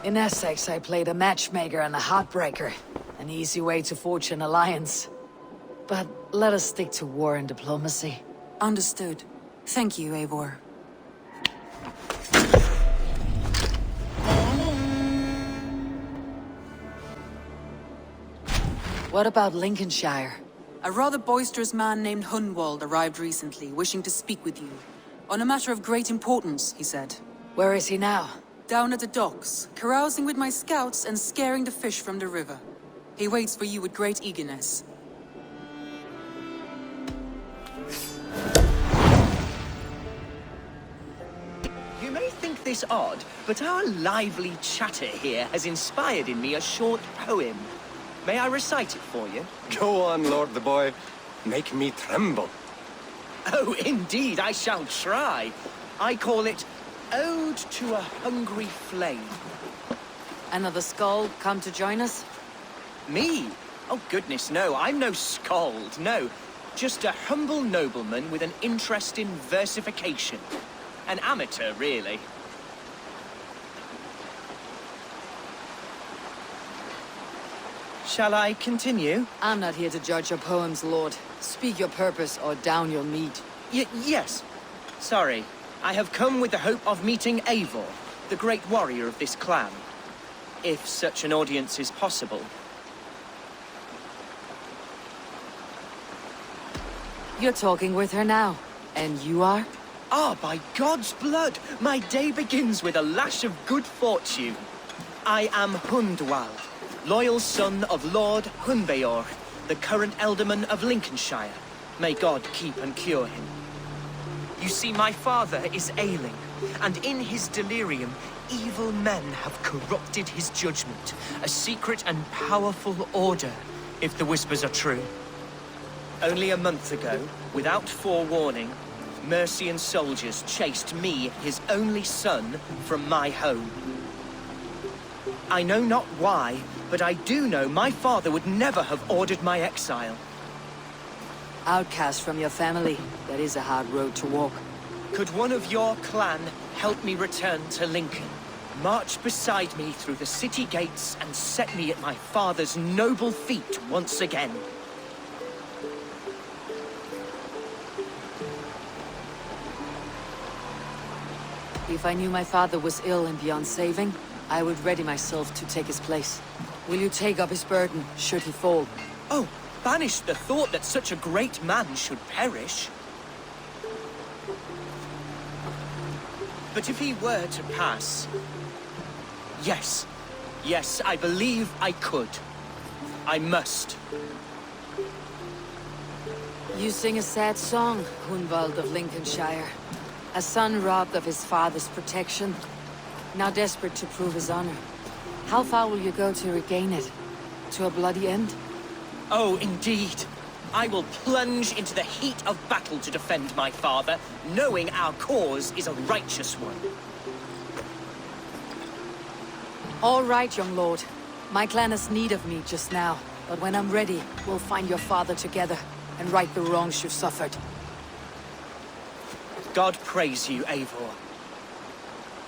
In Essex, I played a matchmaker and a heartbreaker. An easy way to forge an alliance. But let us stick to war and diplomacy. Understood. Thank you, Eivor. What about Lincolnshire? A rather boisterous man named Hunwald arrived recently, wishing to speak with you. On a matter of great importance, he said. Where is he now? Down at the docks, carousing with my scouts and scaring the fish from the river. He waits for you with great eagerness. You may think this odd, but our lively chatter here has inspired in me a short poem. May I recite it for you? Go on, Lord the Boy. Make me tremble. Oh, indeed, I shall try. I call it Ode to a Hungry Flame. Another skull come to join us? Me? Oh, goodness, no. I'm no skald, no. Just a humble nobleman with an interest in versification. An amateur, really. Shall I continue? I'm not here to judge your poems, Lord. Speak your purpose, or down you'll meet. Yes. Sorry. I have come with the hope of meeting Eivor, the great warrior of this clan. If such an audience is possible. You're talking with her now. And you are? Ah, by God's blood! My day begins with a lash of good fortune. I am Hundwald, loyal son of Lord Hunbeor, the current Alderman of Lincolnshire. May God keep and cure him. You see, my father is ailing, and in his delirium, evil men have corrupted his judgment. A secret and powerful order, if the whispers are true. Only a month ago, without forewarning, Mercian soldiers chased me, his only son, from my home. I know not why, but I do know my father would never have ordered my exile. Outcast from your family. That is a hard road to walk. Could one of your clan help me return to Lincoln? March beside me through the city gates and set me at my father's noble feet once again. If I knew my father was ill and beyond saving, I would ready myself to take his place. Will you take up his burden, should he fall? Oh, banish the thought that such a great man should perish. But if he were to pass... Yes. Yes, I believe I could. I must. You sing a sad song, Hunwald of Lincolnshire. A son robbed of his father's protection, now desperate to prove his honor. How far will you go to regain it? To a bloody end? Oh, indeed. I will plunge into the heat of battle to defend my father, knowing our cause is a righteous one. All right, young lord. My clan has need of me just now, but when I'm ready, we'll find your father together and right the wrongs you've suffered. God praise you, Eivor.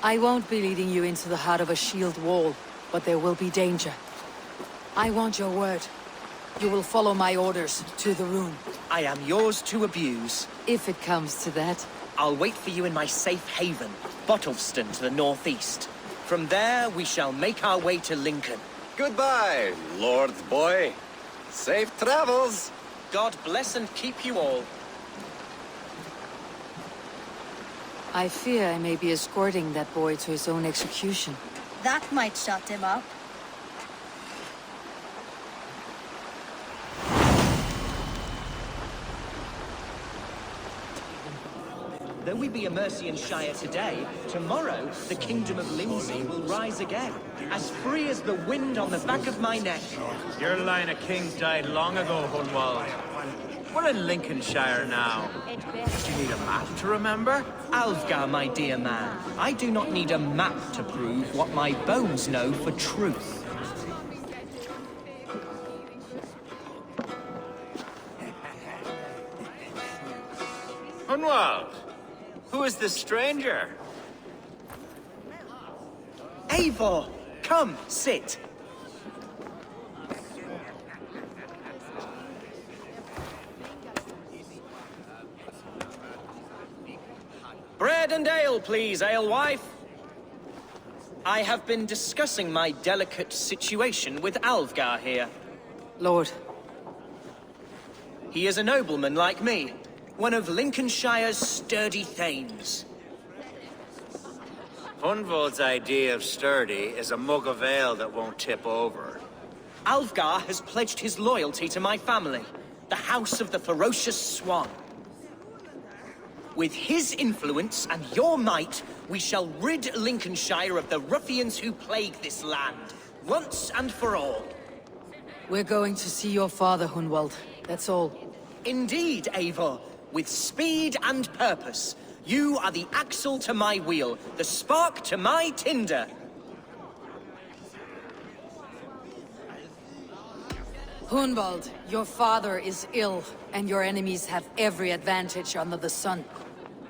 I won't be leading you into the heart of a shield wall, but there will be danger. I want your word. You will follow my orders to the room. I am yours to abuse. If it comes to that. I'll wait for you in my safe haven, Bottleston to the northeast. From there, we shall make our way to Lincoln. Goodbye, Lord Boy. Safe travels. God bless and keep you all. I fear I may be escorting that boy to his own execution. That might shut him up. Though we be a Mercian Shire today, tomorrow the Kingdom of Lindsey will rise again, as free as the wind on the back of my neck. Your line of kings died long ago, Hunwald. We're in Lincolnshire now. Do you need a map to remember? Alfgar, my dear man, I do not need a map to prove what my bones know for truth. Hunwald, who is this stranger? Eivor! Come, sit. Bread and ale, please, alewife. I have been discussing my delicate situation with Alvgar here. Lord, He is a nobleman like me, one of Lincolnshire's sturdy thanes. Hunwald's idea of sturdy is a mug of ale that won't tip over. Alvgar has pledged his loyalty to my family, the House of the Ferocious Swan. With his influence and your might, we shall rid Lincolnshire of the ruffians who plague this land, once and for all. we're going to see your father, Hunwald. That's all. Indeed, Eivor, with speed and purpose. You are the axle to my wheel, the spark to my tinder. Hunwald, your father is ill, and your enemies have every advantage under the sun.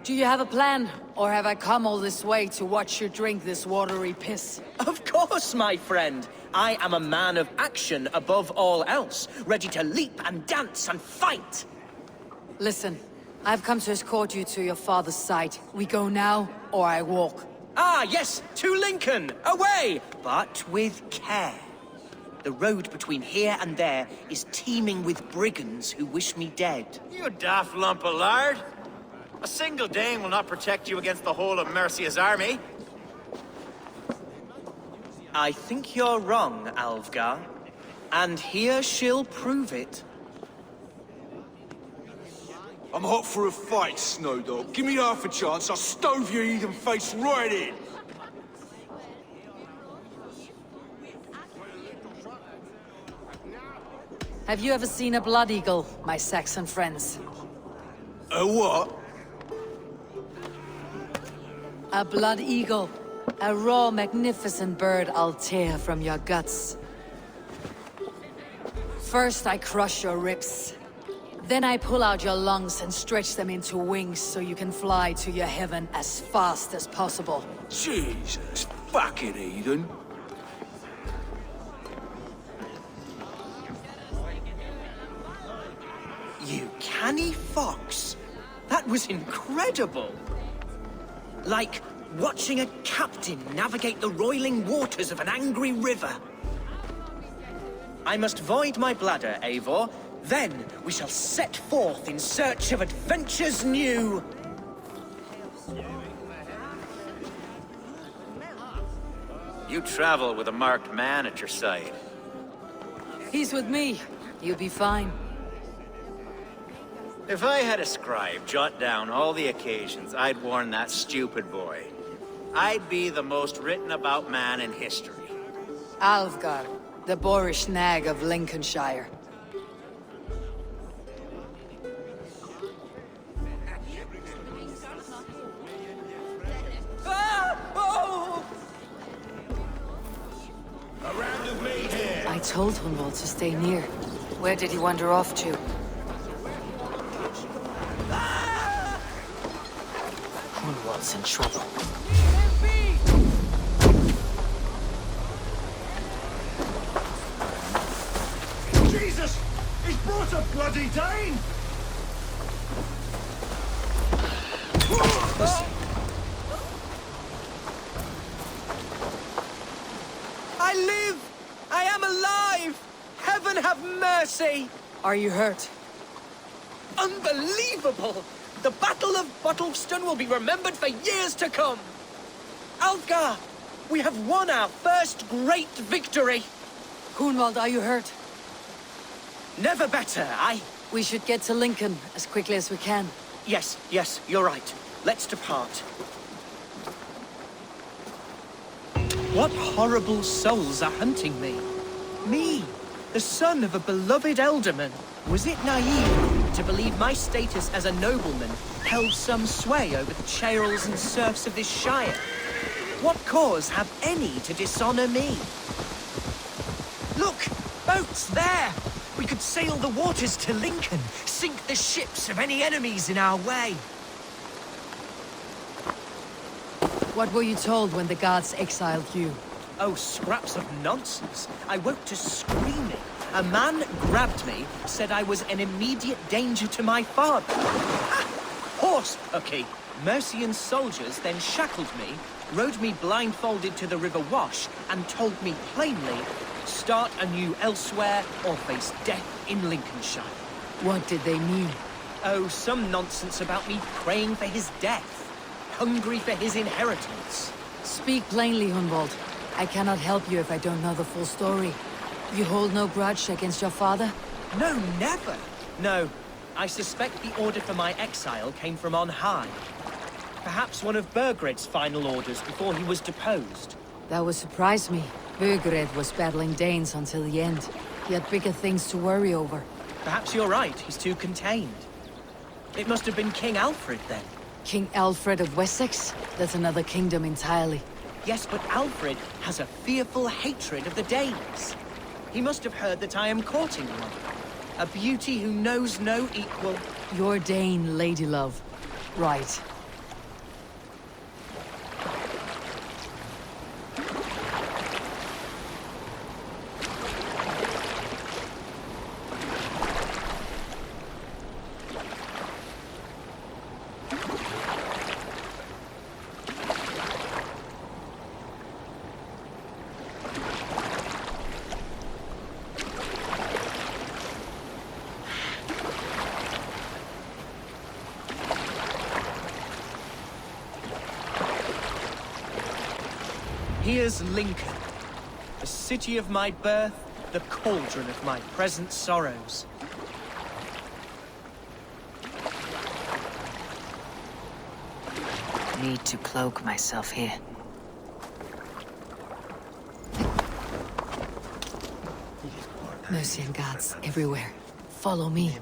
Do you have a plan, or have I come all this way to watch you drink this watery piss? Of course, my friend. I am a man of action above all else, ready to leap and dance and fight. Listen, I've come to escort you to your father's side. We go now, or I walk. Ah, yes, to Lincoln, away, but with care. The road between here and there is teeming with brigands who wish me dead. You daft lump of lard! A single Dane will not protect you against the whole of Mercia's army. I think you're wrong, Alvgar. And here she'll prove it. I'm hot for a fight, Snowdog. Give me half a chance, I'll stove your heathen face right in. Have you ever seen a blood eagle, my Saxon friends? A what? A blood eagle. A raw, magnificent bird I'll tear from your guts. First I crush your ribs. Then I pull out your lungs and stretch them into wings so you can fly to your heaven as fast as possible. Jesus fucking heathen. You canny fox. That was incredible. Like watching a captain navigate the roiling waters of an angry river. I must void my bladder, Eivor. Then we shall set forth in search of adventures new. You travel with a marked man at your side. He's with me. You'll be fine. If I had a scribe jot down all the occasions I'd warn that stupid boy, I'd be the most written about man in history. Alvgar, the boorish nag of Lincolnshire. Ah! Oh! I told Hunwald to stay near. Where did he wander off to? Hunwald's in trouble. Jesus! He's brought a bloody Dane! I live! I am alive! Heaven have mercy! Are you hurt? Unbelievable! The Battle of Bottleston will be remembered for years to come! Alvgar, we have won our first great victory! Hunwald, are you hurt? Never better, We should get to Lincoln as quickly as we can. Yes, you're right. Let's depart. What horrible souls are hunting me? Me, the son of a beloved elderman. Was it naive to believe my status as a nobleman held some sway over the churls and serfs of this shire? What cause have any to dishonor me? Look! Boats there! We could sail the waters to Lincoln, sink the ships of any enemies in our way. What were you told when the gods exiled you? Oh, scraps of nonsense. I woke to screaming. A man grabbed me, said I was an immediate danger to my father. Ah, horse pucky. Mercian soldiers then shackled me, rode me blindfolded to the River Wash, and told me plainly, start anew elsewhere or face death in Lincolnshire. What did they mean? Oh, some nonsense about me praying for his death, hungry for his inheritance. Speak plainly, Hunwald. I cannot help you if I don't know the full story. You hold no grudge against your father? No, never. No, I suspect the order for my exile came from on high. Perhaps one of Burgred's final orders before he was deposed. That would surprise me. Burgred was battling Danes until the end. He had bigger things to worry over. Perhaps you're right, he's too contained. It must have been King Alfred, then. King Alfred of Wessex? That's another kingdom entirely. Yes, but Alfred has a fearful hatred of the Danes. He must have heard that I am courting one. A beauty who knows no equal. Your Dane, lady love. Right. Here's Lincoln, the city of my birth, the cauldron of my present sorrows. Need to cloak myself here. Mercian guards everywhere. Follow me.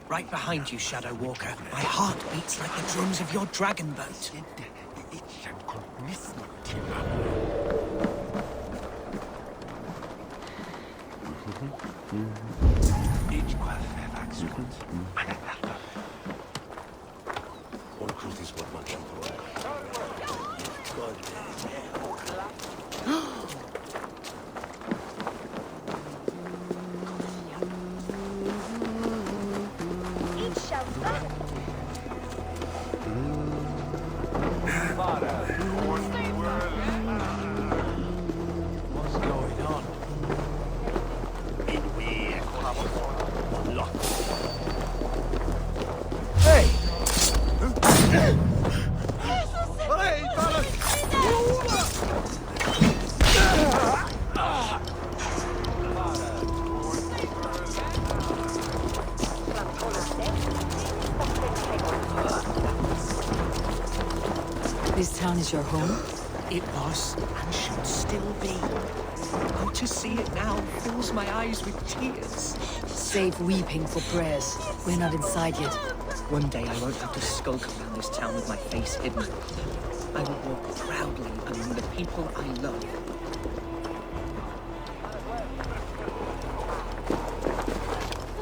Right behind you, Shadow Walker. My heart beats like the drums of your dragon boat. What's going on? Hey! This town is your home? It was, and should still be. Oh, to see it now fills my eyes with tears. Save weeping for prayers. We're not inside yet. One day I won't have to skulk around this town with my face hidden. I will walk proudly among the people I love.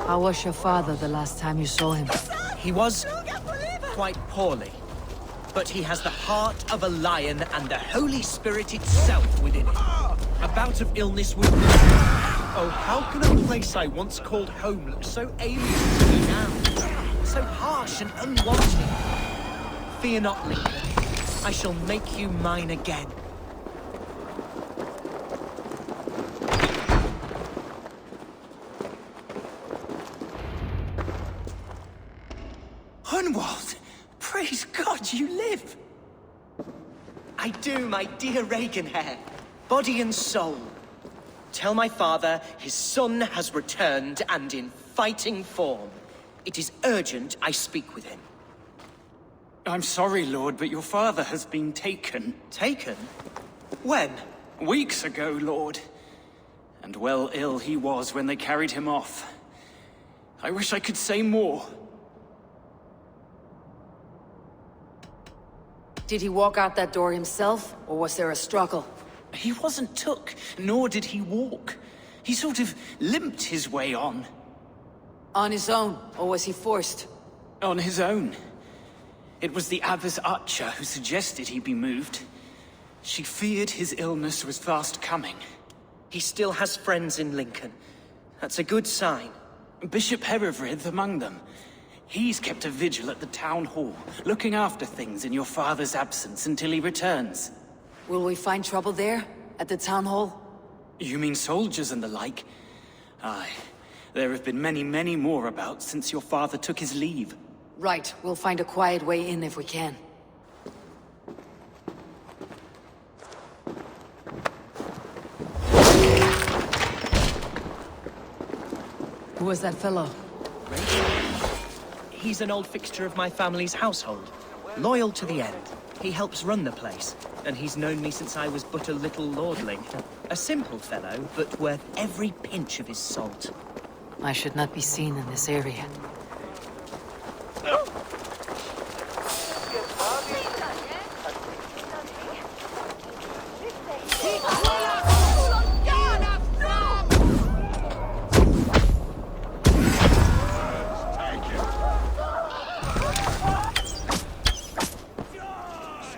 How was your father the last time you saw him? He was quite poorly. But he has the heart of a lion and the Holy Spirit itself within him. A bout of illness would... Oh, how can a place I once called home look so alien to me now? So harsh and unwanted. Fear not, Lincoln. I shall make you mine again. Hunwald! Praise God, you live! I do, my dear Reaganhair. Body and soul. Tell my father his son has returned and in fighting form. It is urgent I speak with him. I'm sorry, Lord, but your father has been taken. Taken? When? Weeks ago, Lord. And well ill he was when they carried him off. I wish I could say more. Did he walk out that door himself, or was there a struggle? He wasn't took, nor did he walk. He sort of limped his way on. On his own, or was he forced? On his own. It was the Abbess Archer who suggested he be moved. She feared his illness was fast coming. He still has friends in Lincoln. That's a good sign. Bishop Herewrith among them. He's kept a vigil at the town hall, looking after things in your father's absence until he returns. Will we find trouble there? At the town hall? You mean soldiers and the like? Aye. There have been many, many more about since your father took his leave. Right, we'll find a quiet way in if we can. Who was that fellow? He's an old fixture of my family's household. Loyal to the end. He helps run the place, and he's known me since I was but a little lordling. A simple fellow, but worth every pinch of his salt. I should not be seen in this area.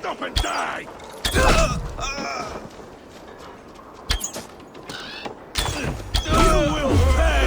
Stop and die! You will pay!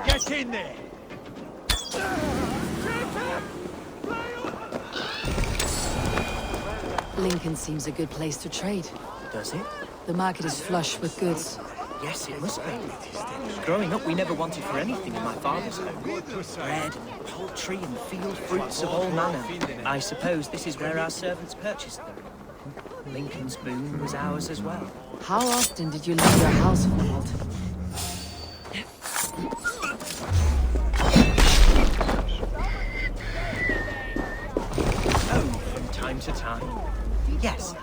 Get in there! Lincoln seems a good place to trade. Does it? The market is flush with goods. Yes, it must be. Growing up, we never wanted for anything in my father's home. Bread, poultry, and field fruits of all manner. I suppose this is where our servants purchased them. Lincoln's boon was ours as well. How often did you leave your household? Oh, from time to time. Yes.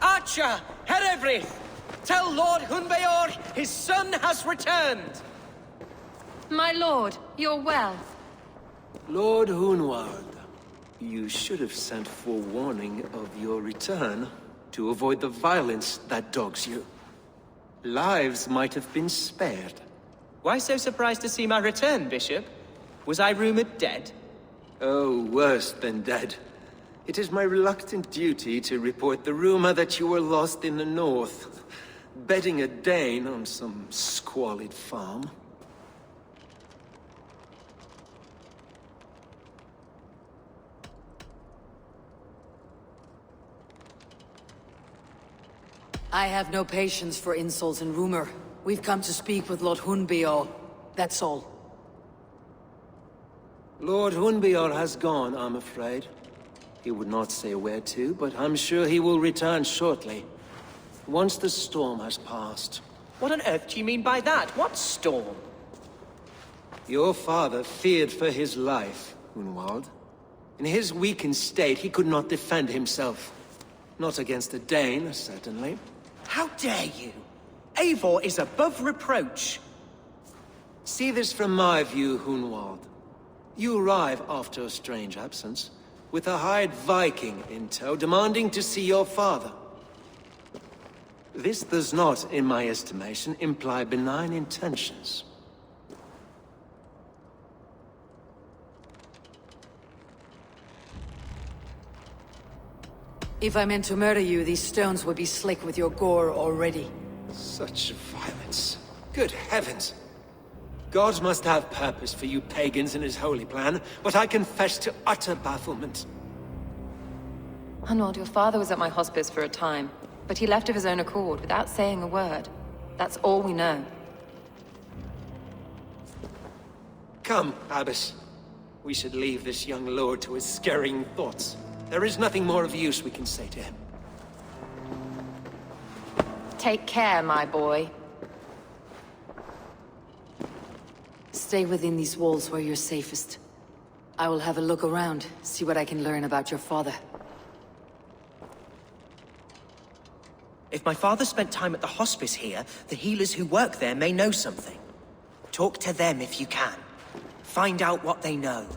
Archer, Herewrith, tell Lord Hunbeor his son has returned. My lord, you're well. Lord Hunwald, you should have sent forewarning of your return to avoid the violence that dogs you. Lives might have been spared. Why so surprised to see my return, Bishop? Was I rumored dead? Oh, worse than dead. It is my reluctant duty to report the rumor that you were lost in the north, bedding a Dane on some squalid farm. I have no patience for insults and rumor. We've come to speak with Lord Hunbeor. That's all. Lord Hunbeor has gone, I'm afraid. He would not say where to, but I'm sure he will return shortly. Once the storm has passed. What on earth do you mean by that? What storm? Your father feared for his life, Hunwald. In his weakened state, he could not defend himself. Not against a Dane, certainly. How dare you? Eivor is above reproach. See this from my view, Hunwald. You arrive after a strange absence, with a hired Viking in tow, demanding to see your father. This does not, in my estimation, imply benign intentions. If I meant to murder you, these stones would be slick with your gore already. Such violence. Good heavens! God must have purpose for you pagans in his holy plan, but I confess to utter bafflement. Hunwald, your father was at my hospice for a time, but he left of his own accord without saying a word. That's all we know. Come, Abbess. We should leave this young lord to his scurrying thoughts. There is nothing more of use we can say to him. Take care, my boy. Stay within these walls where you're safest. I will have a look around, see what I can learn about your father. If my father spent time at the hospice here, the healers who work there may know something. Talk to them if you can. Find out what they know.